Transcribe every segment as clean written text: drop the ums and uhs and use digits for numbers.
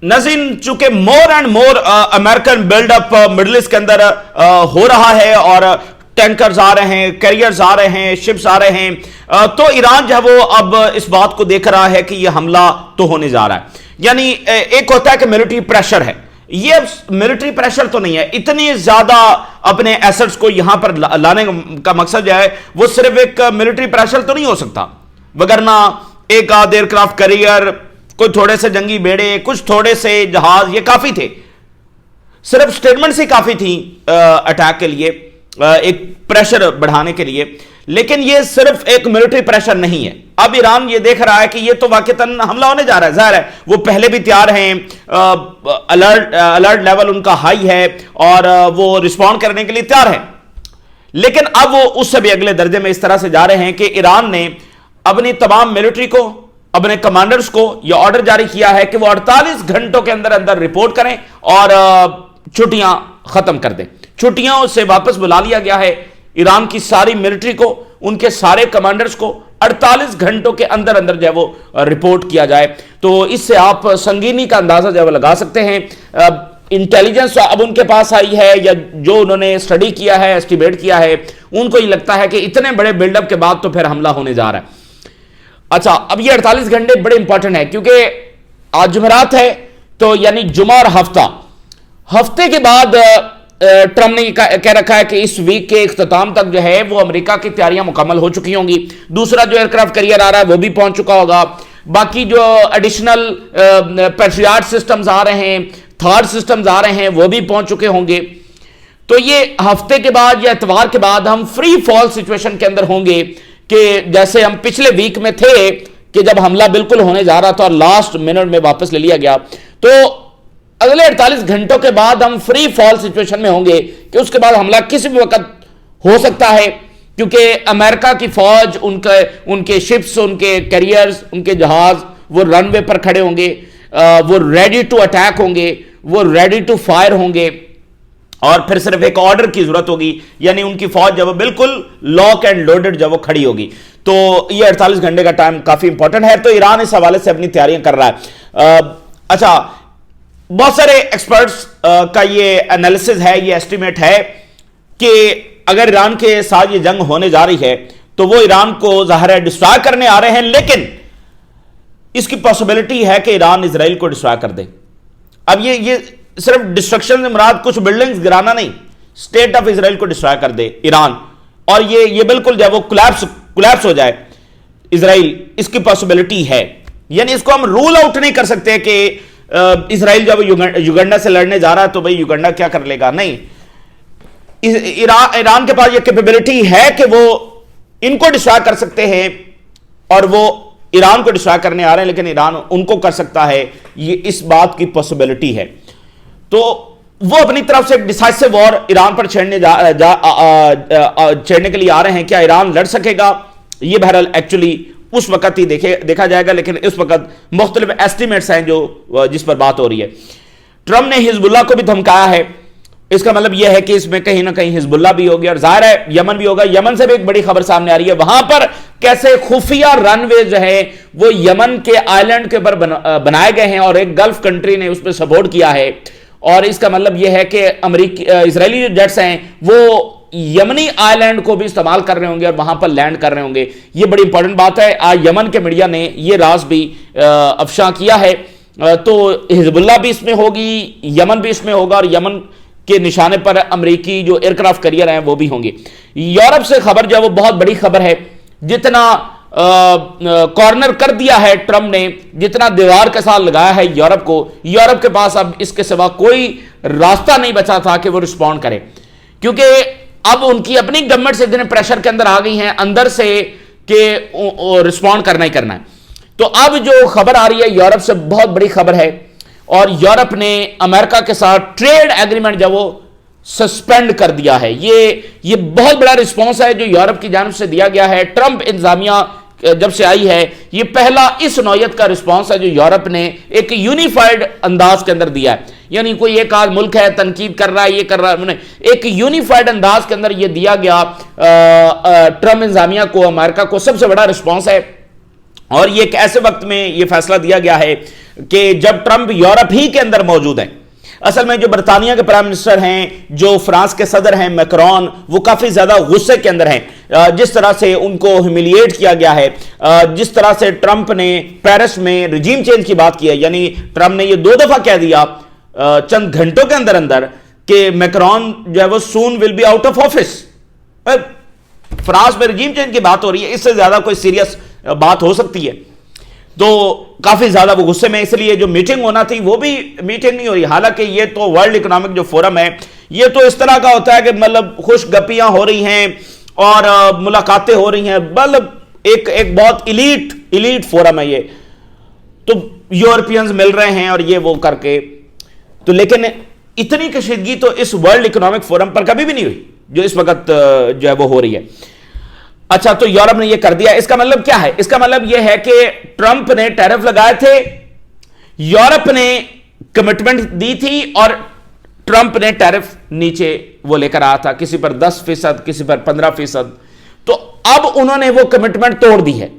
ناظرین، چونکہ more and more American build up Middle East کے اندر ہو رہا ہے اور ٹینکرز آ رہے ہیں، کیریئرز آ رہے ہیں، شپس آ رہے ہیں، تو ایران جو ہے وہ اب اس بات کو دیکھ رہا ہے کہ یہ حملہ تو ہونے جا رہا ہے. یعنی ایک ہوتا ہے کہ ملٹری پریشر ہے، یہ ملٹری پریشر تو نہیں ہے، اتنی زیادہ اپنے ایسٹس کو یہاں پر لانے کا مقصد جو ہے وہ صرف ایک ملٹری پریشر تو نہیں ہو سکتا، وگرنہ ایک آدھ ایئر کرافٹ کیریئر، کوئی تھوڑے سے جنگی بیڑے، کچھ تھوڑے سے جہاز، یہ کافی تھے، صرف سٹیٹمنٹ سے کافی تھی اٹیک کے لیے، ایک پریشر بڑھانے کے لیے. لیکن یہ صرف ایک ملٹری پریشر نہیں ہے. اب ایران یہ دیکھ رہا ہے کہ یہ تو واقعتاً حملہ ہونے جا رہا ہے، ظاہر ہے وہ پہلے بھی تیار ہیں، الرٹ لیول ان کا ہائی ہے اور وہ رسپونڈ کرنے کے لیے تیار ہے. لیکن اب وہ اس سے بھی اگلے درجے میں اس طرح سے جا رہے ہیں کہ ایران نے اپنی تمام ملٹری کو، اپنے کمانڈرز کو یہ آرڈر جاری کیا ہے کہ وہ 48 گھنٹوں کے اندر اندر رپورٹ کریں اور چھٹیاں ختم کر دیں. چھٹیاں سے واپس بلا لیا گیا ہے ایران کی ساری ملٹری کو، ان کے سارے کمانڈرز کو 48 گھنٹوں کے اندر اندر جو ہے وہ رپورٹ کیا جائے. تو اس سے آپ سنگینی کا اندازہ جو ہے وہ لگا سکتے ہیں. انٹیلیجنس اب ان کے پاس آئی ہے یا جو انہوں نے اسٹڈی کیا ہے، ایسٹیمیٹ کیا ہے، ان کو یہ لگتا ہے کہ اتنے بڑے بلڈ اپ کے بعد تو پھر حملہ ہونے جا رہا ہے. اچھا، ب یہ 48 گھنٹے بڑے امپورٹنٹ ہے کیونکہ آج جمعرات ہے، تو یعنی جمعہ اور ہفتے کے بعد ٹرمپ نے کہہ رکھا ہے کہ اس ویک کے اختتام تک جو ہے وہ امریکہ کی تیاریاں مکمل ہو چکی ہوں گی. دوسرا جو ایئرکرافٹ کیریئر آ رہا ہے وہ بھی پہنچ چکا ہوگا. باقی جو ایڈیشنل پیٹریاٹ سسٹمز آ رہے ہیں، تھارڈ سسٹمز آ رہے ہیں، وہ بھی پہنچ چکے ہوں گے. تو یہ ہفتے کے بعد یا اتوار کے بعد ہم فری فال سچویشن کے اندر ہوں گے کہ جیسے ہم پچھلے ویک میں تھے کہ جب حملہ بالکل ہونے جا رہا تھا اور لاسٹ منٹ میں واپس لے لیا گیا. تو اگلے 48 گھنٹوں کے بعد ہم فری فال سچویشن میں ہوں گے کہ اس کے بعد حملہ کسی بھی وقت ہو سکتا ہے، کیونکہ امریکہ کی فوج، ان کے شپس، ان کے کیریئرز، ان کے جہاز وہ رن وے پر کھڑے ہوں گے، وہ ریڈی ٹو اٹیک ہوں گے، وہ ریڈی ٹو فائر ہوں گے، اور پھر صرف ایک آرڈر کی ضرورت ہوگی، یعنی ان کی فوج جب وہ بالکل لاک اینڈ لوڈڈ جب وہ کھڑی ہوگی. تو یہ 48 گھنٹے کا ٹائم کافی امپورٹنٹ ہے. تو ایران اس حوالے سے اپنی تیاریاں کر رہا ہے. اچھا، بہت سارے ایکسپرٹس کا یہ انالیسز ہے، یہ ایسٹیمیٹ ہے کہ اگر ایران کے ساتھ یہ جنگ ہونے جا رہی ہے تو وہ ایران کو ظاہر ہے ڈسٹرائے کرنے آ رہے ہیں، لیکن اس کی پاسبلٹی ہے کہ ایران اسرائیل کو ڈسٹرائے کر دے. اب یہ صرف ڈسٹرکشن سے مراد کچھ بلڈنگز گرانا نہیں، اسٹیٹ آف اسرائیل کو ڈسٹرائے کر دے ایران، اور یہ بالکل جو ہے وہ کولیپس ہو جائے اسرائیل، اس کی پاسبلٹی ہے. یعنی اس کو ہم رول آؤٹ نہیں کر سکتے کہ اسرائیل جب یوگنڈا سے لڑنے جا رہا ہے تو بھئی یوگنڈا کیا کر لے گا، نہیں. ایران کے پاس یہ کیپیبلٹی ہے کہ وہ ان کو ڈسٹرائے کر سکتے ہیں، اور وہ ایران کو ڈسٹرائے کرنے آ رہے ہیں، لیکن ایران ان کو کر سکتا ہے، یہ اس بات کی پاسبلٹی ہے. تو وہ اپنی طرف سے ڈیسائسو وار ایران پر چھیڑنے کے لیے آ رہے ہیں. کیا ایران لڑ سکے گا؟ یہ بہرحال ایکچولی اس وقت ہی دیکھا جائے گا، لیکن اس وقت مختلف ایسٹیمیٹس ہیں جس پر بات ہو رہی ہے. ٹرمپ نے حزب اللہ کو بھی دھمکایا ہے. اس کا مطلب یہ ہے کہ اس میں کہیں نہ کہیں حزب اللہ بھی ہوگی، اور ظاہر ہے یمن بھی ہوگا. یمن سے بھی ایک بڑی خبر سامنے آ رہی ہے، وہاں پر کیسے خفیہ رن وے جو ہے وہ یمن کے آئی لینڈ کے اوپر بنائے گئے ہیں، اور ایک گلف کنٹری نے اس پہ سپورٹ کیا ہے. اور اس کا مطلب یہ ہے کہ اسرائیلی جو جیٹس ہیں وہ یمنی آئی لینڈ کو بھی استعمال کر رہے ہوں گے اور وہاں پر لینڈ کر رہے ہوں گے. یہ بڑی امپورٹنٹ بات ہے. آج یمن کے میڈیا نے یہ راز بھی افشاں کیا ہے. تو حزب اللہ بھی اس میں ہوگی، یمن بھی اس میں ہوگا، اور یمن کے نشانے پر امریکی جو ایئرکرافٹ کیریئر ہیں وہ بھی ہوں گے. یورپ سے خبر جو ہے وہ بہت بڑی خبر ہے. جتنا کارنر کر دیا ہے ٹرمپ نے، جتنا دیوار کے ساتھ لگایا ہے یورپ کو، یورپ کے پاس اب اس کے سوا کوئی راستہ نہیں بچا تھا کہ وہ رسپونڈ کرے، کیونکہ اب ان کی اپنی گورنمنٹ سے اتنے پریشر کے اندر آ گئی ہیں اندر سے کہ رسپونڈ کرنا ہی کرنا ہے. تو اب جو خبر آ رہی ہے یورپ سے بہت بڑی خبر ہے، اور یورپ نے امریکہ کے ساتھ ٹریڈ ایگریمنٹ جو وہ سسپینڈ کر دیا ہے. یہ بہت بڑا رسپانس ہے جو یورپ کی جانب سے دیا گیا ہے. ٹرمپ انتظامیہ جب سے آئی ہے یہ پہلا اس نوعیت کا رسپانس ہے جو یورپ نے ایک یونیفائیڈ انداز کے اندر دیا ہے. یعنی کوئی ایک آدھ ملک ہے تنقید کر رہا ہے، یہ کر رہا ہے، ایک یونیفائیڈ انداز کے اندر یہ دیا گیا ٹرمپ انتظامیہ کو، امریکہ کو. سب سے بڑا رسپانس ہے. اور یہ ایک ایسے وقت میں یہ فیصلہ دیا گیا ہے کہ جب ٹرمپ یورپ ہی کے اندر موجود ہیں. اصل میں جو برطانیہ کے پرائم منسٹر ہیں, جو فرانس کے صدر ہیں میکرون, وہ کافی زیادہ غصے کے اندر ہیں جس طرح سے ان کو ہیوملیٹ کیا گیا ہے, جس طرح سے ٹرمپ نے پیرس میں رجیم چینج کی بات کی ہے. یعنی ٹرمپ نے یہ 2 دفعہ کہہ دیا چند گھنٹوں کے اندر اندر کہ میکرون جو ہے وہ soon will be out of office. France میں رجیم چینج کی بات ہو رہی ہے, اس سے زیادہ کوئی سیریس بات ہو سکتی ہے؟ تو کافی زیادہ وہ غصے میں, اس لیے جو میٹنگ ہونا تھی وہ بھی میٹنگ نہیں ہو رہی. حالانکہ یہ تو ورلڈ اکنامک جو فورم ہے یہ تو اس طرح کا ہوتا ہے کہ مطلب خوش گپیاں ہو رہی ہیں اور ملاقاتیں ہو رہی ہیں, مطلب ایک بہت ایلیٹ فورم ہے یہ. تو یورپینز مل رہے ہیں اور یہ وہ کر کے, تو لیکن اتنی کشیدگی تو اس ورلڈ اکنامک فورم پر کبھی بھی نہیں ہوئی جو اس وقت جو ہے وہ ہو رہی ہے. اچھا, تو یورپ نے یہ کر دیا, اس کا مطلب کیا ہے؟ اس کا مطلب یہ ہے کہ ٹرمپ نے ٹیرف لگائے تھے, یورپ نے کمٹمنٹ دی تھی اور ٹرمپ نے ٹیرف نیچے وہ لے کر آیا تھا, کسی پر 10%, کسی پر 15%. تو اب انہوں نے وہ کمٹمنٹ توڑ دی ہے.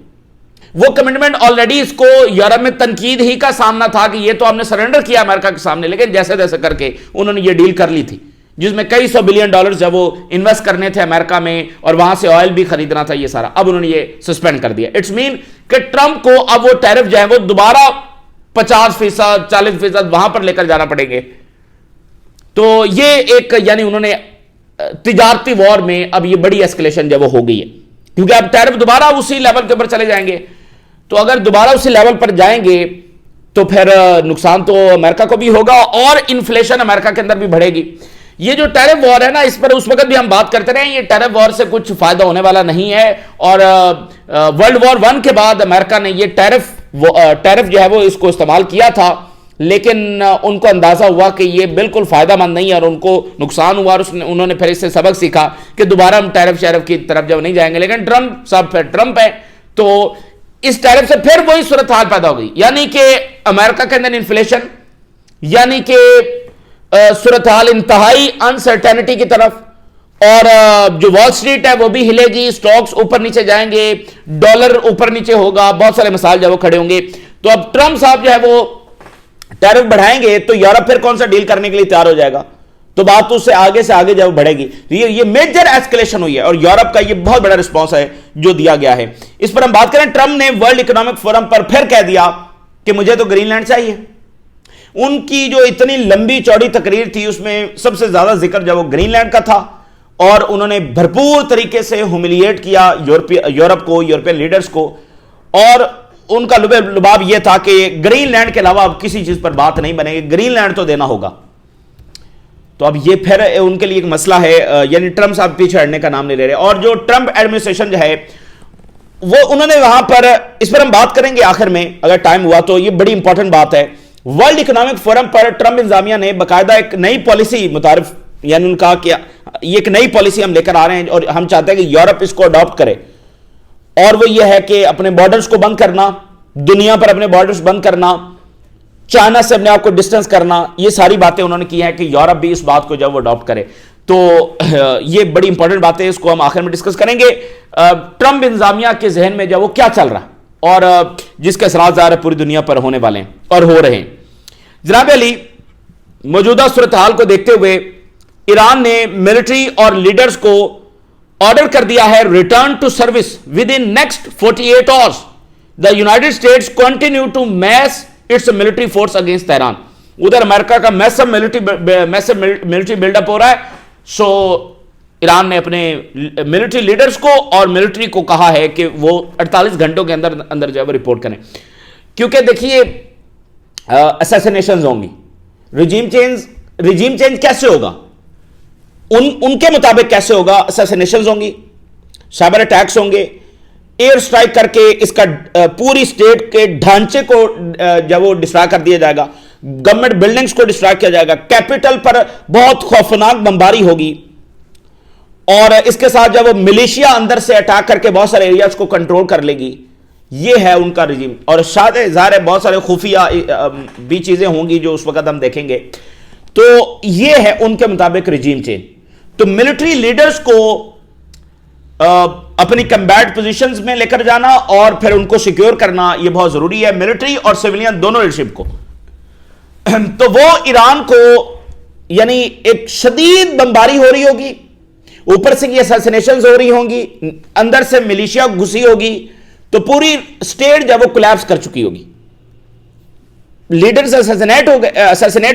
وہ کمٹمنٹ آلریڈی اس کو یورپ میں تنقید ہی کا سامنا تھا کہ یہ تو ہم نے سرنڈر کیا امریکہ کے سامنے, لیکن جیسے جیسے کر کے انہوں نے یہ ڈیل کر لی تھی جس میں کئی $100 بلین جب وہ انویسٹ کرنے تھے امریکہ میں اور وہاں سے آئل بھی خریدنا تھا, یہ سارا اب انہوں نے یہ سسپینڈ کر دیا. اٹس مین کہ ٹرمپ کو اب وہ ٹیرف جو ہے وہ دوبارہ 50%, 40% وہاں پر لے کر جانا پڑیں گے. تو یہ ایک یعنی انہوں نے تجارتی وار میں اب یہ بڑی ایسکلیشن جو وہ ہو گئی ہے, کیونکہ اب ٹیرف دوبارہ اسی لیول کے اوپر چلے جائیں گے. تو اگر دوبارہ اسی لیول پر جائیں گے تو پھر نقصان تو امریکہ کو بھی ہوگا اور انفلیشن امریکہ کے اندر بھی بڑھے گی. یہ جو ٹیرف وار ہے نا, اس پر اس وقت بھی ہم بات کرتے رہے, یہ ٹیرف وار سے کچھ فائدہ ہونے والا نہیں ہے. اور ورلڈ وار 1 کے بعد امریکہ نے یہ ٹیرف جو ہے وہ اس کو استعمال کیا تھا, لیکن ان کو اندازہ ہوا کہ یہ بالکل فائدہ مند نہیں ہے اور ان کو نقصان ہوا, اور انہوں نے پھر اس سے سبق سیکھا کہ دوبارہ ہم ٹیرف شیرف کی طرف جب نہیں جائیں گے. لیکن ٹرمپ صاحب پھر ٹرمپ ہے, تو اس ٹیرف سے پھر وہی صورتحال پیدا ہو گئی, یعنی کہ امریکہ کے اندر انفلیشن, یعنی کہ صورتحال انتہائی انسرٹینٹی کی طرف, اور جو وال سٹریٹ ہے وہ بھی ہلے گی, سٹاکس اوپر نیچے جائیں گے, ڈالر اوپر نیچے ہوگا, بہت سارے مسائل جو وہ کھڑے ہوں گے. تو اب ٹرمپ صاحب جو ہے وہ ٹیرف بڑھائیں گے تو یورپ پھر کون سا ڈیل کرنے کے لیے تیار ہو جائے گا, تو بات تو اس سے آگے جب بڑھے گی. یہ میجر ایسکلیشن ہوئی ہے اور یورپ کا یہ بہت بڑا رسپانس ہے جو دیا گیا ہے. اس پر ہم بات کریں, ٹرمپ نے ورلڈ اکنامک فورم پر پھر کہہ دیا کہ مجھے تو گرین لینڈ چاہیے. ان کی جو اتنی لمبی چوڑی تقریر تھی اس میں سب سے زیادہ ذکر جو وہ گرین لینڈ کا تھا, اور انہوں نے بھرپور طریقے سے ہیوملیٹ کیا یورپ کو, یورپین لیڈرز کو, اور ان کا لباب یہ تھا کہ گرین لینڈ کے علاوہ اب کسی چیز پر بات نہیں بنے گی, گرین لینڈ تو دینا ہوگا. تو اب یہ پھر ان کے لیے ایک مسئلہ ہے, یعنی ٹرمپ صاحب پیچھے ہٹنے کا نام نہیں لے رہے. اور جو ٹرمپ ایڈمنسٹریشن جو ہے وہ انہوں نے وہاں پر, اس پر ہم بات کریں گے آخر میں اگر ٹائم ہوا تو, یہ بڑی امپورٹنٹ بات ہے. ورلڈ اکنامک فورم پر ٹرمپ انتظامیہ نے باقاعدہ ایک نئی پالیسی متعارف, یعنی ان کا کہ یہ ایک نئی پالیسی ہم لے کر آ رہے ہیں اور ہم چاہتے ہیں کہ یورپ اس کو اڈاپٹ کرے, اور وہ یہ ہے کہ اپنے بارڈرز کو بند کرنا, دنیا پر اپنے بارڈرز بند کرنا, چائنا سے اپنے آپ کو ڈسٹنس کرنا, یہ ساری باتیں انہوں نے کی ہیں کہ یورپ بھی اس بات کو جب وہ اڈاپٹ کرے. تو یہ بڑی امپورٹنٹ بات ہے, اس کو ہم آخر میں ڈسکس کریں گے. ٹرمپ انتظامیہ کے ذہن میں جب وہ کیا چل رہا ہے اور جس کے اثرات ظاہر ہے پوری دنیا پر ہونے والے ہیں اور ہو رہے ہیں. جناب علی, موجودہ صورتحال کو دیکھتے ہوئے ایران نے ملٹری اور لیڈرز کو آرڈر کر دیا ہے return to service with in next 48 hours. The United States continue to mass its military force against Tehran. ادھر امریکہ کا میسو ملٹری بلڈ اپ ہو رہا ہے, سو ایران نے اپنے ملٹری لیڈرز کو اور ملٹری کو کہا ہے کہ وہ 48 گھنٹوں کے اندر جو ہے وہ رپورٹ کریں, کیونکہ دیکھیے اسیسینیشنز ہوں گی. رجیم چینج کیسے ہوگا, ان کے مطابق کیسے ہوگا؟ اسیسینیشنز ہوں گی, سائبر اٹیکس ہوں گے, ایئر سٹرائک کر کے اس کا پوری سٹیٹ کے ڈھانچے کو جب وہ ڈسٹرائے کر دیا جائے گا, گورنمنٹ بلڈنگز کو ڈسٹرائے کیا جائے گا, کیپٹل پر بہت خوفناک بمباری ہوگی, اور اس کے ساتھ جب وہ ملیشیا اندر سے اٹیک کر کے بہت سارے ایریاز کو کنٹرول کر لے گی. یہ ہے ان کا رجیم, اور شاید ظاہر ہے بہت سارے خفیہ بھی چیزیں ہوں گی جو اس وقت ہم دیکھیں گے. تو یہ ہے ان کے مطابق رجیم چینج. تو ملٹری لیڈرز کو اپنی کمبیٹ پوزیشنز میں لے کر جانا اور پھر ان کو سیکیور کرنا، یہ بہت ضروری ہے، ملٹری اور سیویلین دونوں لیڈرشپ کو. تو وہ ایران کو یعنی ایک شدید بمباری ہو رہی ہوگی، اوپر سے یہ اسیسینیشنز ہو رہی ہوں گی، اندر سے ملیشیا گھسی ہوگی، تو پوری اسٹیٹ جب وہ کولیپس کر چکی ہوگی. لیڈرز اسیسینیٹ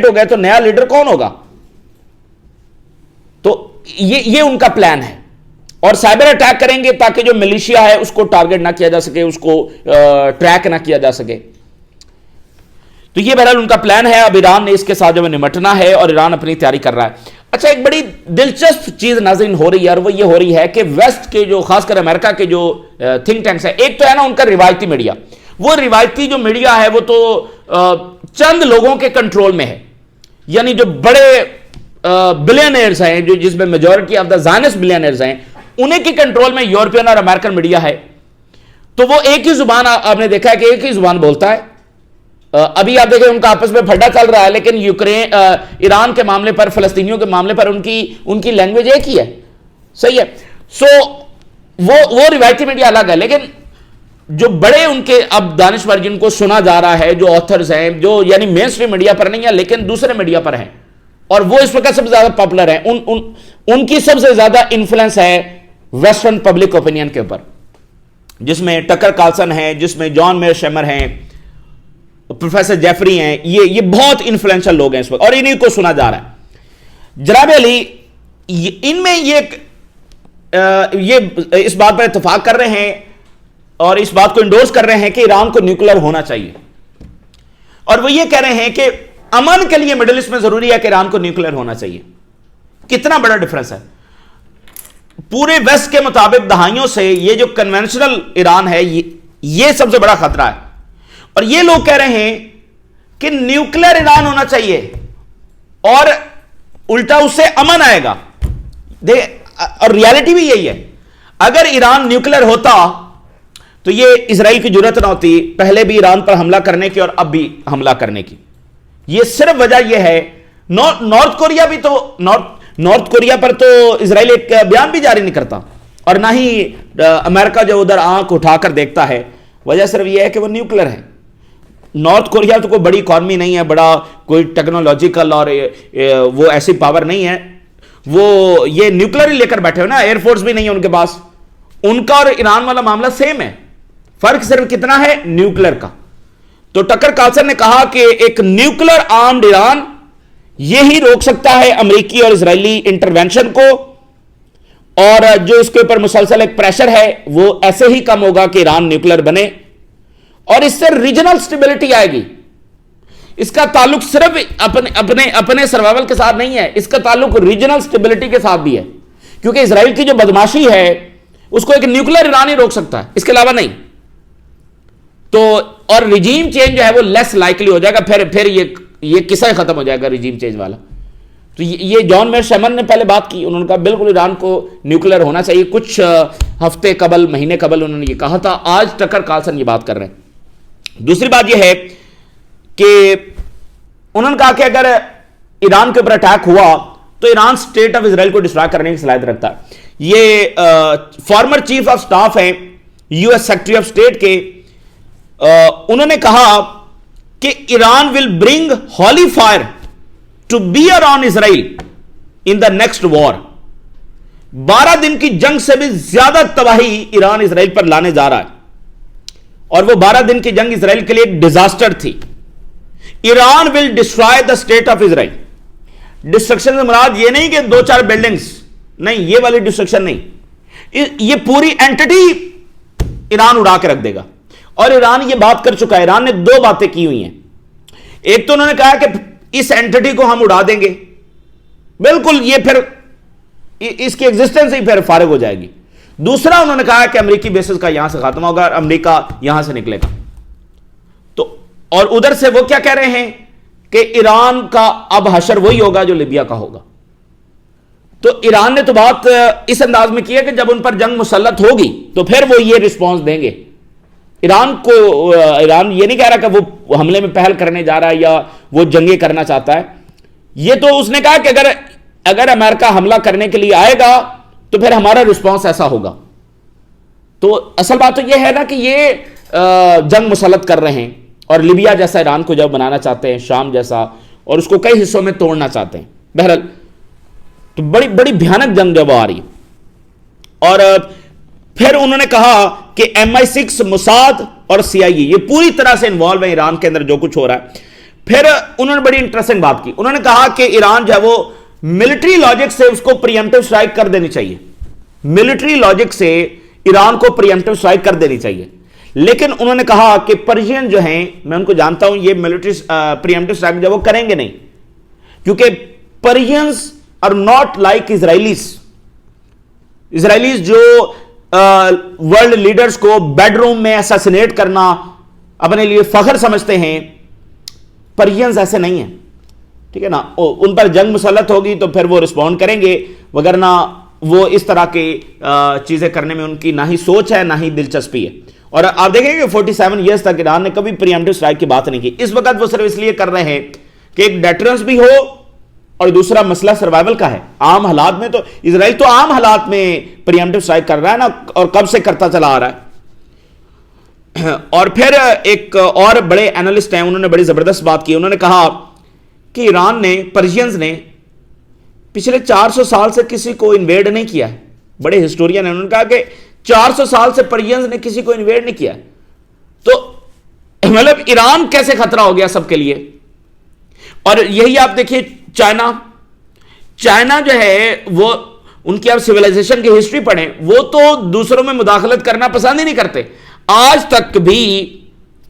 ہو گئے تو نیا لیڈر کون ہوگا؟ تو یہ ان کا پلان ہے. اور سائبر اٹیک کریں گے تاکہ جو ملیشیا ہے اس کو ٹارگٹ نہ کیا جا سکے، اس کو ٹریک نہ کیا جا سکے. تو یہ بہرحال ان کا پلان ہے. اب ایران نے اس کے ساتھ جو نمٹنا ہے اور ایران اپنی تیاری کر رہا ہے. اچھا، ایک بڑی دلچسپ چیز ناظرین ہو رہی ہے اور وہ یہ ہو رہی ہے کہ ویسٹ کے جو خاص کر امریکہ کے جو تھنک ٹینکس ہیں، ایک تو ہے نا ان کا روایتی میڈیا، وہ روایتی جو میڈیا ہے وہ تو چند لوگوں کے کنٹرول میں ہے. یعنی جو بڑے بلینئرز ہیں، جو جس میں میجورٹی آف دا زائنسٹ بلینئرز ہیں، انہیں کی کنٹرول میں یورپین اور امریکن میڈیا ہے. تو وہ ایک ہی زبان، آپ نے دیکھا ہے کہ ایک ہی زبان بولتا ہے. ابھی آپ دیکھیں ان کا آپس میں پھڈا چل رہا ہے، لیکن ایران کے معاملے پر، فلسطینیوں کے معاملے پر ان کی لینگویج ایک ہی ہے. صحیح ہے. سو وہ روایتی میڈیا الگ ہے، لیکن جو بڑے ان کے اب دانشور جن کو سنا جا رہا ہے، جو آتھرز ہیں، جو یعنی مین اسٹریم میڈیا پر نہیں ہے لیکن دوسرے میڈیا پر ہیں، اور وہ اس وقت سب سے زیادہ پاپولر ہیں، ان کی سب سے زیادہ انفلوئنس ہے ویسٹرن پبلک اوپینین کے اوپر، جس میں ٹکر کارلسن ہیں، جس میں جان میئر شیمر ہیں، پروفیسر جیفری ہیں. یہ بہت انفلوئنشل لوگ ہیں اس وقت اور انہیں کو سنا جا رہا ہے. جناب علی ان میں یہ اس بات پر اتفاق کر رہے ہیں اور اس بات کو انڈورس کر رہے ہیں کہ ایران کو نیوکلیر ہونا چاہیے، اور وہ یہ کہہ رہے ہیں کہ امن کے لیے مڈل ایسٹ میں ضروری ہے کہ ایران کو نیوکلیر ہونا چاہیے. کتنا بڑا ڈفرنس ہے. پورے ویسٹ کے مطابق دہائیوں سے یہ جو کنونشنل ایران ہے یہ سب سے بڑا خطرہ ہے، اور یہ لوگ کہہ رہے ہیں کہ نیوکلیر ایران ہونا چاہیے اور الٹا اس سے امن آئے گا. اور ریالٹی بھی یہی ہے. اگر ایران نیوکلیر ہوتا تو یہ اسرائیل کی جرات نہ ہوتی پہلے بھی ایران پر حملہ کرنے کی اور اب بھی حملہ کرنے کی. یہ صرف وجہ یہ ہے، نارتھ کوریا بھی تو نارتھ کوریا پر تو اسرائیل ایک بیان بھی جاری نہیں کرتا، اور نہ ہی امریکہ جو ادھر آنکھ اٹھا کر دیکھتا ہے. وجہ صرف یہ ہے کہ وہ نیوکلیر ہے. نارتھ کوریا تو کوئی بڑی اکانومی نہیں ہے، بڑا کوئی ٹیکنالوجیکل اور وہ ایسی پاور نہیں ہے. وہ یہ نیوکلیر ہی لے کر بیٹھے ہو نا، ایئر فورس بھی نہیں ہے ان کے پاس. ان کا اور ایران والا معاملہ سیم ہے، فرق صرف کتنا ہے نیوکلیر کا. تو ٹکر کارلسن نے کہا کہ ایک نیوکلیر آرمڈ ایران یہی روک سکتا ہے امریکی اور اسرائیلی انٹرونشن کو، اور جو اس کے اوپر مسلسل ایک پریشر ہے وہ ایسے ہی کم ہوگا کہ ایران نیوکلیر بنے، اور اس سے ریجنل سٹیبلٹی آئے گی. اس کا تعلق صرف اپنے سروائیول کے ساتھ نہیں ہے، اس کا تعلق ریجنل سٹیبلٹی کے ساتھ بھی ہے، کیونکہ اسرائیل کی جو بدماشی ہے اس کو ایک نیوکلیر ایران ہی روک سکتا ہے، اس کے علاوہ نہیں. تو اور ریجیم چینج جو ہے وہ لیس لائکلی ہو جائے گا، پھر یہ قصہ ختم ہو جائے گا ریجیم چینج والا. تو یہ جان میئر شیمر نے پہلے بات کی، انہوں نے کہا بالکل ایران کو نیوکلیر ہونا چاہیے. کچھ ہفتے قبل، مہینے قبل انہوں نے یہ کہا تھا. آج ٹکر کارلسن یہ بات کر رہے ہیں. دوسری بات یہ ہے کہ انہوں نے کہا کہ اگر ایران کے اوپر اٹیک ہوا تو ایران اسٹیٹ آف اسرائیل کو ڈسٹرائے کرنے کی صلاحیت رکھتا ہے. یہ فارمر چیف آف سٹاف ہیں U S secretary of state کے، انہوں نے کہا کہ ایران ول برنگ Holi fire to beer on Israel in the next وار. 12 دن کی جنگ سے بھی زیادہ تباہی ایران اسرائیل پر لانے جا رہا ہے، اور وہ 12 دن کی جنگ اسرائیل کے لیے ایک ڈیزاسٹر تھی. Iran will destroy the state of Israel. Destruction سے مراد یہ نہیں کہ 2-4 بلڈنگز، نہیں، یہ والی ڈسٹرکشن نہیں، یہ پوری اینٹی ایران اڑا کے رکھ دے گا. اور ایران یہ بات کر چکا ہے. ایران نے 2 باتیں کی ہوئی ہیں. ایک تو انہوں نے کہا کہ اس اینٹی کو ہم اڑا دیں گے، بالکل یہ پھر اس کی ایگزسٹنس ہی پھر فارغ ہو جائے گی. دوسرا انہوں نے کہا کہ امریکی بیسز کا یہاں سے خاتمہ ہوگا اور امریکہ یہاں سے نکلے گا. تو اور ادھر سے وہ کیا کہہ رہے ہیں کہ ایران کا اب حشر وہی ہوگا جو لیبیا کا ہوگا. تو ایران نے تو بات اس انداز میں کی ہے کہ جب ان پر جنگ مسلط ہوگی تو پھر وہ یہ رسپانس دیں گے. ایران یہ نہیں کہہ رہا کہ وہ حملے میں پہل کرنے جا رہا ہے یا وہ جنگیں کرنا چاہتا ہے. یہ تو اس نے کہا کہ اگر امریکہ حملہ کرنے کے لیے آئے گا تو پھر ہمارا رسپانس ایسا ہوگا. تو اصل بات تو یہ ہے نا کہ یہ جنگ مسلط کر رہے ہیں اور لیبیا جیسا ایران کو جب بنانا چاہتے ہیں، شام جیسا، اور اس کو کئی حصوں میں توڑنا چاہتے ہیں. بہرحال تو بڑی بڑی بھیانک جنگ جب آ رہی. اور پھر انہوں نے کہا کہ MI6 موساد اور CIA یہ پوری طرح سے انوالو ہے ایران کے اندر جو کچھ ہو رہا ہے. پھر انہوں نے بڑی انٹرسٹنگ بات کی. انہوں نے کہا کہ ایران جو ہے وہ ملٹری لاجک سے اس کو پریمپٹیو سٹرائک کر دینی چاہیے. ملٹری لاجک سے ایران کو پریمپٹیو سٹرائک کر دینی چاہیے. لیکن انہوں نے کہا کہ پرشین جو ہیں، میں ان کو جانتا ہوں، یہ ملٹری پریمپٹیو سٹرائک جو وہ کریں گے نہیں، کیونکہ Persians are not like Israelis. Israelis جو ورلڈ لیڈرز کو بیڈ روم میں اساسینیٹ کرنا اپنے لیے فخر سمجھتے ہیں، پرشینز ایسے نہیں ہیں. ٹھیک ہے نا، ان پر جنگ مسلط ہوگی تو پھر وہ رسپونڈ کریں گے، وگرنہ وہ اس طرح کی چیزیں کرنے میں ان کی نہ ہی سوچ ہے نہ ہی دلچسپی ہے. اور آپ دیکھیں کہ 47 ایئرز تک ایران نے کبھی پریمپٹیو سٹرائک کی بات نہیں کی. اس وقت وہ صرف اس لیے کر رہے ہیں کہ ایک ڈیٹرنس بھی ہو اور دوسرا مسئلہ سروائیول کا ہے. عام حالات میں تو اسرائیل تو عام حالات میں پریمپٹیو سٹرائک کر رہا ہے نا، اور کب سے کرتا چلا آ رہا ہے. اور پھر ایک اور بڑے اینالسٹ ہیں، انہوں نے بڑی زبردست بات کی. انہوں نے کہا کہ ایران نے، پرشینز نے پچھلے 400 سال سے کسی کو انویڈ نہیں کیا ہے. بڑے ہسٹورین ہیں، انہوں نے کہا کہ 400 سال سے پرشینز نے کسی کو انویڈ نہیں کیا. تو مطلب ایران کیسے خطرہ ہو گیا سب کے لیے. اور یہی آپ دیکھیے چائنا جو ہے، وہ ان کی آپ سیولائزیشن کی ہسٹری پڑھیں، وہ تو دوسروں میں مداخلت کرنا پسند ہی نہیں کرتے. آج تک بھی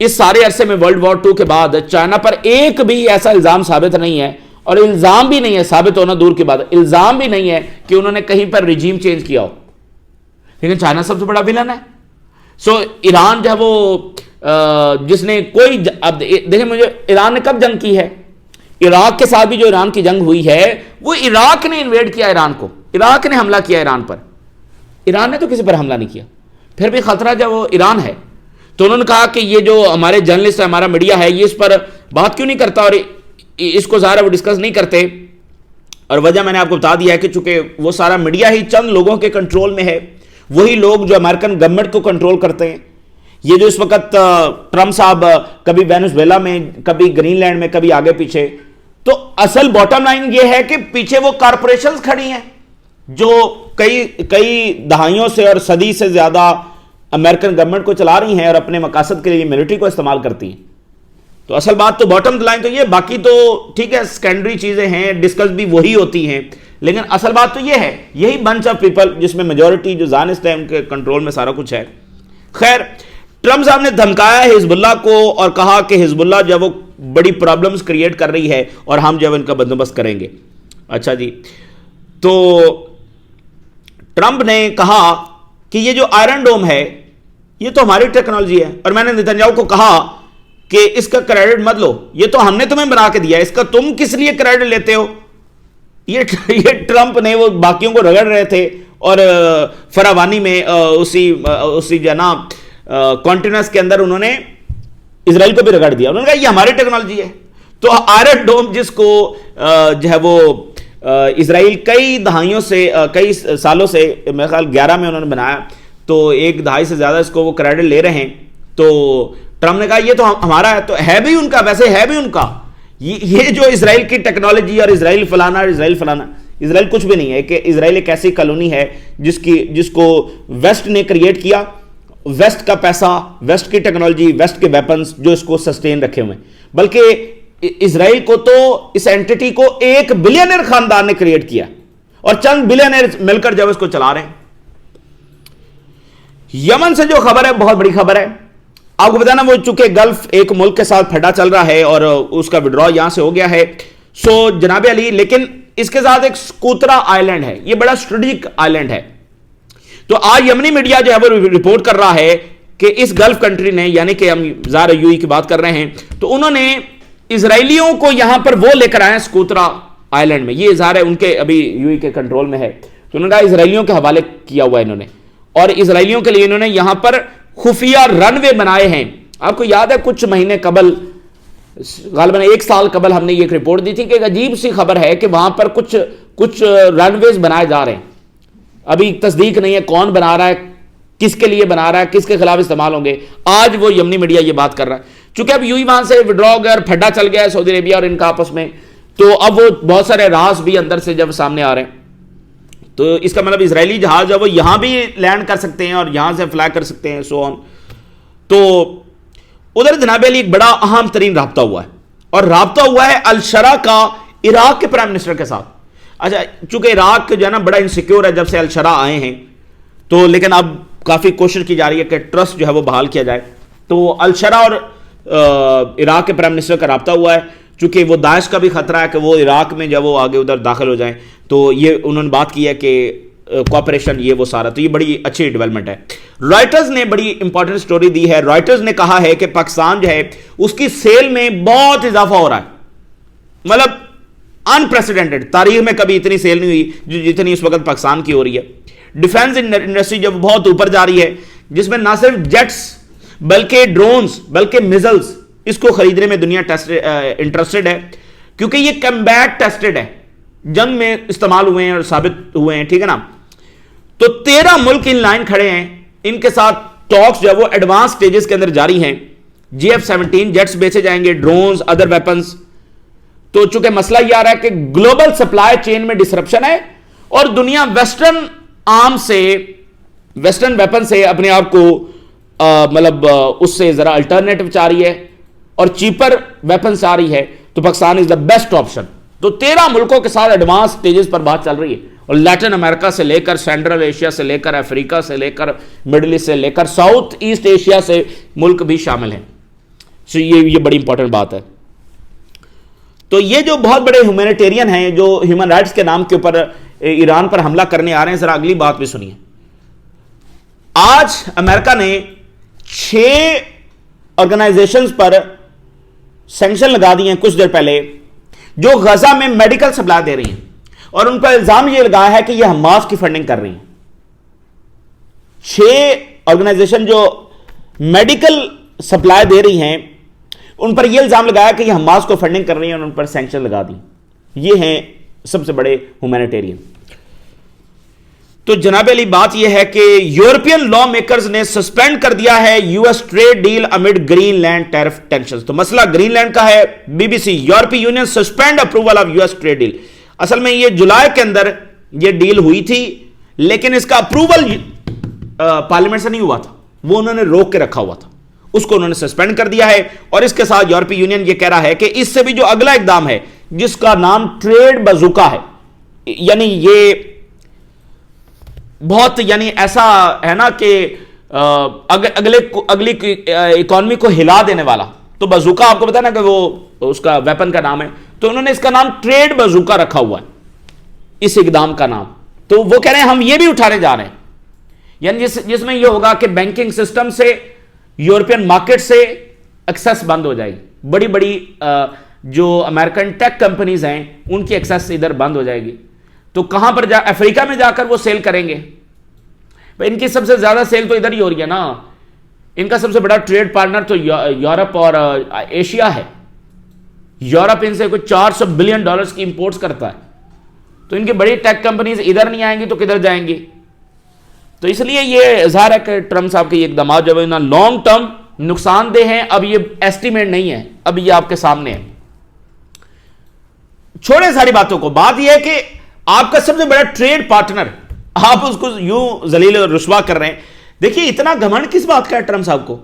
اس سارے عرصے میں ورلڈ وار 2 کے بعد چائنا پر ایک بھی ایسا الزام ثابت نہیں ہے، اور الزام بھی نہیں ہے، ثابت ہونا دور کی بات ہے، الزام بھی نہیں ہے کہ انہوں نے کہیں پر ریجیم چینج کیا ہو. لیکن چائنا سب سے بڑا ویلن ہے. سو ایران جو ہے وہ جس نے کوئی، اب دیکھیں مجھے، ایران نے کب جنگ کی ہے؟ عراق کے ساتھ بھی جو ایران کی جنگ ہوئی ہے، وہ عراق نے انویڈ کیا ایران کو، عراق نے حملہ کیا ایران پر. ایران نے تو کسی پر حملہ نہیں کیا. پھر بھی خطرہ جب وہ ایران ہے. تو انہوں نے کہا کہ یہ جو ہمارے جرنلسٹ ہے، ہمارا میڈیا ہے، یہ اس پر بات کیوں نہیں کرتا اور اس کو ظاہر ہے وہ ڈسکس نہیں کرتے. اور وجہ میں نے آپ کو بتا دیا ہے کہ چونکہ وہ سارا میڈیا ہی چند لوگوں کے کنٹرول میں ہے، وہی لوگ جو امریکن گورنمنٹ کو کنٹرول کرتے ہیں. یہ جو اس وقت ٹرمپ صاحب کبھی وینزویلا میں، کبھی گرین لینڈ میں، کبھی آگے پیچھے، تو اصل باٹم لائن یہ ہے کہ پیچھے وہ کارپوریشنز کھڑی ہیں جو کئی دہائیوں سے اور صدی سے زیادہ امریکن گورنمنٹ کو چلا رہی ہیں اور اپنے مقاصد کے لیے ملٹری کو استعمال کرتی ہیں. تو اصل بات تو باٹم لائن تو یہ، باقی تو ٹھیک ہے سیکنڈری چیزیں ہیں، ڈسکس بھی وہی ہوتی ہیں، لیکن اصل بات تو یہ ہے، یہی بنچ آف پیپل جس میں میجورٹی جو زانست ہے ان کے کنٹرول میں سارا کچھ ہے. خیر، ٹرمپ صاحب نے دھمکایا ہے حزب اللہ کو اور کہا کہ حزب اللہ جو وہ بڑی پرابلمز کریٹ کر رہی ہے اور ہم جو ان کا بندوبست کریں گے. اچھا جی، تو ٹرمپ نے کہا کہ یہ جو آئرن ڈوم ہے یہ تو ہماری ٹیکنالوجی ہے، اور میں نے نتنیاہو کو کہا کہ اس کا کریڈٹ مت لو، یہ تو ہم نے تمہیں بنا کے دیا ہے، اس کا تم کس لیے کریڈٹ لیتے ہو. یہ ٹرمپ نے وہ باقیوں کو رگڑ رہے تھے اور فراوانی میں اسی جناب کانٹیننس کے اندر انہوں نے اسرائیل کو بھی رگڑ دیا. انہوں نے کہا یہ ہماری ٹیکنالوجی ہے. تو آئرن ڈوم جس کو جو ہے وہ اسرائیل کئی دہائیوں سے، کئی سالوں سے، میرے خیال 11 میں انہوں نے بنایا، تو 1 دہائی سے زیادہ اس کو وہ کریڈٹ لے رہے ہیں. تو ٹرمپ نے کہا یہ تو ہمارا ہے. تو ہے بھی ان کا، ویسے ہے بھی ان کا. یہ جو اسرائیل کی ٹیکنالوجی اور اسرائیل فلانا، اسرائیل کچھ بھی نہیں ہے. کہ اسرائیل ایک ایسی کالونی ہے جس کو ویسٹ نے کریٹ کیا، ویسٹ کا پیسہ، ویسٹ کی ٹیکنالوجی، ویسٹ کے ویپنز جو اس کو سسٹین رکھے ہوئے. بلکہ اسرائیل کو تو اس اینٹیٹی کو 1 بلینئر خاندان نے کریٹ کیا اور چند بلینئر مل کر جب اس کو چلا رہے ہیں. یمن سے جو خبر ہے بہت بڑی خبر ہے. آپ کو بتانا، وہ چونکہ گلف ایک ملک کے ساتھ پھڈا چل رہا ہے اور اس کا وڈرا یہاں سے ہو گیا ہے. سو جناب علی، لیکن اس کے ساتھ ایک سکوترا آئی لینڈ ہے، یہ بڑا اسٹریٹجک آئی لینڈ ہے. تو آج یمنی میڈیا جو ہے وہ رپورٹ کر رہا ہے کہ اس گلف کنٹری نے، یعنی کہ ہم ظاہر یو ای کی بات کر رہے ہیں، تو انہوں نے اسرائیلیوں کو یہاں پر وہ لے کر آئے سکوترا آئی لینڈ میں. یہ ظاہر ہے ان کے ابھی یو ای کے کنٹرول میں ہے. تو انہوں نے کہا اسرائیلیوں کے حوالے کیا ہوا ہے انہوں نے، اور اسرائیلیوں کے لیے انہوں نے یہاں پر خفیہ رن وے بنائے ہیں. آپ کو یاد ہے کچھ مہینے قبل، غالباً 1 سال قبل، ہم نے یہ رپورٹ دی تھی کہ ایک عجیب سی خبر ہے کہ وہاں پر کچھ رن ویز بنائے جا رہے ہیں. ابھی تصدیق نہیں ہے کون بنا رہا ہے، کس کے لیے بنا رہا ہے, کس کے خلاف استعمال ہوں گے. آج وہ یمنی میڈیا یہ بات کر رہا ہے, چونکہ اب یوں ہی وہاں سے وڈرا ہو گیا اور پھڈا چل گیا ہے سعودی عربیہ اور ان کا آپس میں, تو اب وہ بہت سارے راز بھی اندر سے جب سامنے آ رہے ہیں, تو اس کا مطلب اسرائیلی جہاز ہے وہ یہاں بھی لینڈ کر سکتے ہیں اور یہاں سے فلائی کر سکتے ہیں, سو آن. تو ادھر جناب علی ایک بڑا اہم ترین رابطہ ہوا ہے, اور رابطہ ہوا ہے الشرا کا عراق کے پرائم منسٹر کے ساتھ. اچھا, چونکہ عراق جو ہے نا بڑا انسیکیور ہے جب سے الشرا آئے ہیں, تو لیکن اب کافی کوشش کی جا رہی ہے کہ ٹرسٹ جو ہے وہ بحال کیا جائے. تو الشرا اور عراق کے پرائم منسٹر کا رابطہ ہوا ہے, چونکہ وہ داعش کا بھی خطرہ ہے کہ وہ عراق میں جب وہ آگے ادھر داخل ہو جائیں, تو یہ انہوں نے بات کی ہے کہ کوآپریشن یہ وہ سارا, تو یہ بڑی اچھی ڈیولپمنٹ ہے. رائٹرز نے بڑی امپورٹنٹ سٹوری دی ہے. رائٹرز نے کہا ہے کہ پاکستان جو ہے اس کی سیل میں بہت اضافہ ہو رہا ہے, مطلب انپریسیڈنٹڈ, تاریخ میں کبھی اتنی سیل نہیں ہوئی جتنی اس وقت پاکستان کی ہو رہی ہے. ڈیفینس انڈسٹری جب بہت اوپر جا رہی ہے, جس میں نہ صرف جیٹس بلکہ ڈرونز بلکہ میزلز, اس کو خریدنے میں دنیا انٹرسٹڈ ہے, کیونکہ یہ کمبیٹ ٹیسٹڈ ہے, جنگ میں استعمال ہوئے ہیں اور ثابت ہوئے ہیں, ٹھیک ہے نا. تو 13 ملک ان لائن کھڑے ہیں, ان کے ساتھ ٹاکس جو ہے وہ ایڈوانس سٹیجز کے اندر جاری ہیں. GF-17 جیٹس بیچے جائیں گے, ڈرونز, ادر ویپنز. تو چونکہ مسئلہ یہ آ رہا ہے کہ گلوبل سپلائی چین میں ڈسرپشن ہے, اور دنیا ویسٹرن آرم سے, ویسٹرن ویپن سے اپنے آپ کو مطلب اس سے ذرا الٹرنیٹو چاہ رہی ہے, اور چیپر ویپنز آ رہی ہے, تو پاکستان از دا بیسٹ آپشن. تو 13 ملکوں کے ساتھ ایڈوانس سٹیجز پر بات چل رہی ہے, اور لیٹن امریکہ سے لے کر سینٹرل ایشیا سے لے کر افریقہ سے لے کر مڈل ایسٹ سے لے کر ساؤتھ ایسٹ ایشیا سے ملک بھی شامل ہیں. سو یہ بڑی امپورٹنٹ بات ہے. تو یہ جو بہت بڑے ہیومینیٹیرین ہیں جو ہیومن رائٹس کے نام کے اوپر ایران پر حملہ کرنے آ رہے ہیں, ذرا اگلی بات بھی سنیے. آج امریکہ نے 6 آرگنائزیشنز پر سینکشن لگا دی ہیں کچھ دیر پہلے, جو غزہ میں میڈیکل سپلائی دے رہی ہیں, اور ان پر الزام یہ لگایا ہے کہ یہ حماس کی فنڈنگ کر رہی ہیں. 6 آرگنائزیشن جو میڈیکل سپلائی دے رہی ہیں, ان پر یہ الزام لگایا کہ یہ حماس کو فنڈنگ کر رہی ہیں, اور ان پر سینکشن لگا دی. یہ ہیں سب سے بڑے ہیومینیٹیرین. تو جناب علی بات یہ ہے کہ یورپین لا میکرز نے سسپینڈ کر دیا ہے US trade deal amid Greenland tariff tensions. تو مسئلہ گرین لینڈ کا ہے. BBC, یورپی Union suspend approval of US trade deal. اصل میں یہ جولائی کے اندر یہ ڈیل ہوئی تھی, لیکن اس کا اپروول پارلیمنٹ سے نہیں ہوا تھا, وہ انہوں نے روک کے رکھا ہوا تھا, اس کو انہوں نے سسپینڈ کر دیا ہے. اور اس کے ساتھ یورپی یونین یہ کہہ رہا ہے کہ اس سے بھی جو اگلا اقدام ہے جس کا نام ٹریڈ بازوکا ہے, یعنی یہ بہت یعنی ایسا ہے نا کہ اگلی اکانومی کو ہلا دینے والا. تو بازوکا آپ کو پتا نا کہ وہ اس کا ویپن کا نام ہے, تو انہوں نے اس کا نام ٹریڈ بازوکا رکھا ہوا ہے, اس اقدام کا نام. تو وہ کہہ رہے ہیں ہم یہ بھی اٹھانے جا رہے ہیں, یعنی جس میں یہ ہوگا کہ بینکنگ سسٹم سے, یورپین مارکیٹ سے ایکسیس بند ہو جائے گی. بڑی بڑی جو امریکن ٹیک کمپنیز ہیں ان کی ایکسیس ادھر بند ہو جائے گی. تو کہاں پر افریقہ میں جا کر وہ سیل کریں گے؟ ان کی سب سے زیادہ سیل تو ادھر ہی ہو رہی ہے نا. ان کا سب سے بڑا ٹریڈ پارٹنر تو یورپ اور ایشیا ہے. یورپ ان سے کوئی $400 بلین کی امپورٹس کرتا ہے, تو ان کی بڑی ٹیک کمپنیز ادھر نہیں آئیں گی تو کدھر جائیں گی؟ تو اس لیے یہ ظاہر ہے کہ ٹرمپ صاحب کے یہ اقدامات جو ہے نا لانگ ٹرم نقصان دہ ہیں. اب یہ ایسٹیمیٹ نہیں ہے, اب یہ آپ کے سامنے ہے. چھوڑے ساری باتوں کو, بات یہ ہے کہ آپ کا سب سے بڑا ٹریڈ پارٹنر, آپ اس کو یوں ذلیل اور رسوا کر رہے ہیں. دیکھیے اتنا گھمنڈ کس بات کا ہے ٹرمپ صاحب کو؟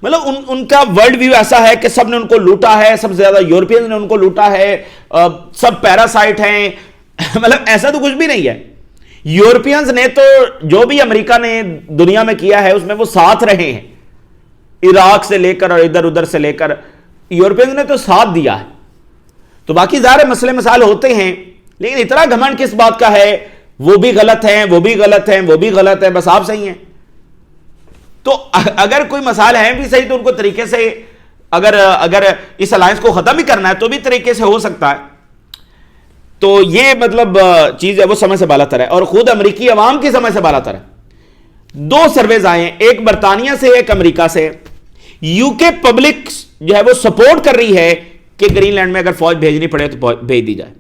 مطلب ان کا ورلڈ ویو ایسا ہے کہ سب نے ان کو لوٹا ہے, سب سے زیادہ یورپین نے ان کو لوٹا ہے, سب پیراسائٹ ہیں. مطلب ایسا تو کچھ بھی نہیں ہے. یورپینز نے تو جو بھی امریکہ نے دنیا میں کیا ہے اس میں وہ ساتھ رہے ہیں, عراق سے لے کر اور ادھر ادھر سے لے کر یورپینز نے تو ساتھ دیا ہے. تو باقی ظاہر مسئلے مسائل ہوتے ہیں, لیکن اتنا گھمنڈ کس بات کا ہے؟ وہ بھی غلط ہیں, وہ بھی غلط ہیں, وہ بھی غلط ہیں, بس آپ صحیح ہیں. تو اگر کوئی مسائل ہیں بھی صحیح تو ان کو طریقے سے اگر اس الائنس کو ختم ہی کرنا ہے تو بھی طریقے سے ہو سکتا ہے. تو یہ مطلب چیز ہے وہ سمجھ سے بالا تر ہے, اور خود امریکی عوام کی سمجھ سے بالا تر ہے. 2 سرویز آئے ہیں, ایک برطانیہ سے ایک امریکہ سے. UK پبلک جو ہے وہ سپورٹ کر رہی ہے کہ گرین لینڈ میں اگر فوج بھیجنی پڑے تو بھیج دی جائے.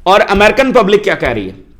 اور امریکن پبلک کیا کہہ رہی ہے؟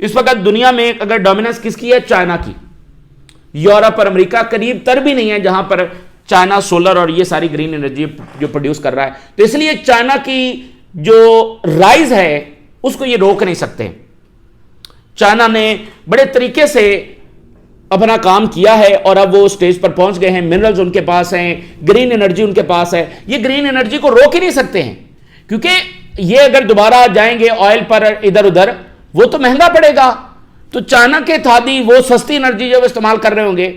اس وقت دنیا میں اگر ڈومیننس کس کی ہے؟ چائنا کی. یورپ اور امریکہ قریب تر بھی نہیں ہے جہاں پر چائنا سولر اور یہ ساری گرین انرجی جو پروڈیوس کر رہا ہے. تو اس لیے چائنا کی جو رائز ہے اس کو یہ روک نہیں سکتے. چائنا نے بڑے طریقے سے اپنا کام کیا ہے اور اب وہ سٹیج پر پہنچ گئے ہیں. منرلز ان کے پاس ہیں, گرین انرجی ان کے پاس ہے. یہ گرین انرجی کو روک ہی نہیں سکتے ہیں, کیونکہ یہ اگر دوبارہ جائیں گے آئل پر ادھر ادھر وہ تو مہنگا پڑے گا. تو چائنا کے تھادی وہ سستی انرجی جب استعمال کر رہے ہوں گے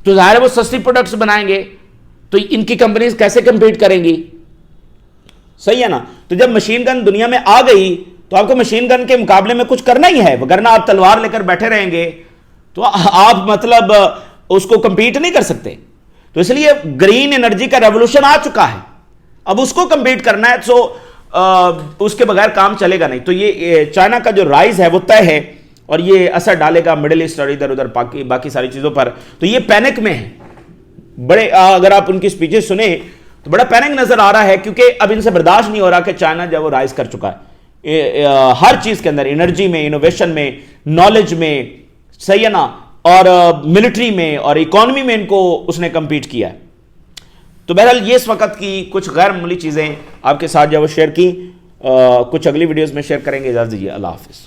تو ظاہر ہے وہ سستی پروڈکٹس بنائیں گے, تو ان کی کمپنیز کیسے کمپیٹ کریں گی؟ صحیح ہے نا. تو جب مشین گن دنیا میں آ گئی تو آپ کو مشین گن کے مقابلے میں کچھ کرنا ہی ہے, وگرنہ آپ تلوار لے کر بیٹھے رہیں گے تو آپ مطلب اس کو کمپیٹ نہیں کر سکتے. تو اس لیے گرین انرجی کا ریولوشن آ چکا ہے, اب اس کو کمپیٹ کرنا ہے, سو اس کے بغیر کام چلے گا نہیں. تو یہ چائنا کا جو رائز ہے وہ طے ہے اور یہ اثر ڈالے گا مڈل ایسٹ اور ادھر ادھر باقی ساری چیزوں پر. تو یہ پینک میں ہے بڑے, اگر آپ ان کی سپیچز سنیں تو بڑا پینک نظر آ رہا ہے, کیونکہ اب ان سے برداشت نہیں ہو رہا کہ چائنا جب وہ رائز کر چکا ہے ہر چیز کے اندر, انرجی میں, انوویشن میں, نالج میں, صحیح ہے نا, اور ملٹری میں اور اکانومی میں ان کو اس نے کمپیٹ کیا ہے. تو بہرحال یہ اس وقت کی کچھ غیر معمولی چیزیں آپ کے ساتھ جو وہ شیئر کی, کچھ اگلی ویڈیوز میں شیئر کریں گے. اجازت دیجیے, اللہ حافظ.